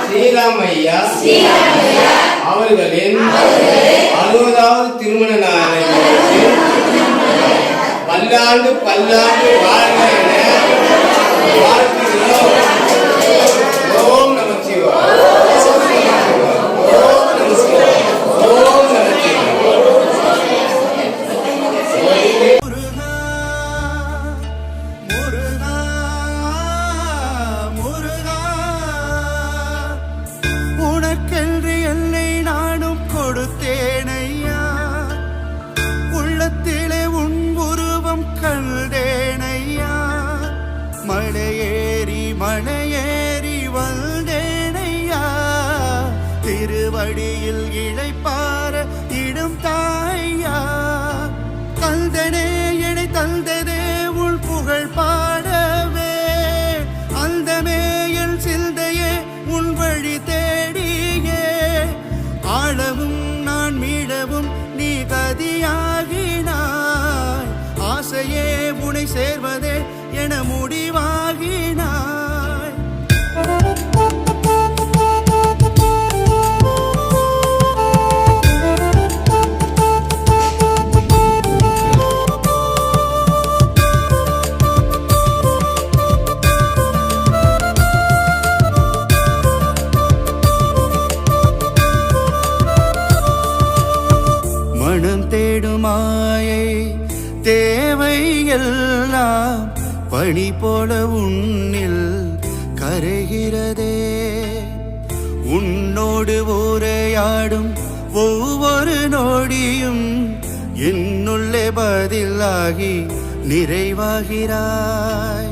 ஸ்ரீராமையா அவர்களின் 60வது திருமண நாளை பல்லாண்டு பல்லாண்டு வாழ்க என வாழ்த்துகிறோம். ஓம் நம சிவாய. ஓம் நம சிவாய. ஓம் நம உனக்கென்று என்னை நானும் கொடுத்தேனையா, உள்ளத்திலே உன் உருவம் கண்டேனையா, மலையேறி வந்தேனையா, திருவடியில் இளைப்பார இடும் தாயா, தந்தனே என்னை தந்ததே உன் புகழ் பாடவே, அந்தமே என் சிந்தையே உன் வழி தேடியே, ஆளவும் நான் மீளவும் நீ கதியாகினாய், ஆசையே உனை சேர்வதே என முடிவாகினாய். மனம் தேடுமாயை தேவை எல்லாம் பனி போல உன்னில் கரைகிறதே, உன்னோடு உரையாடும் ஒவ்வொரு நொடியும் என்னுள்ளே பதிலாகி நிறைவாகிறாய்.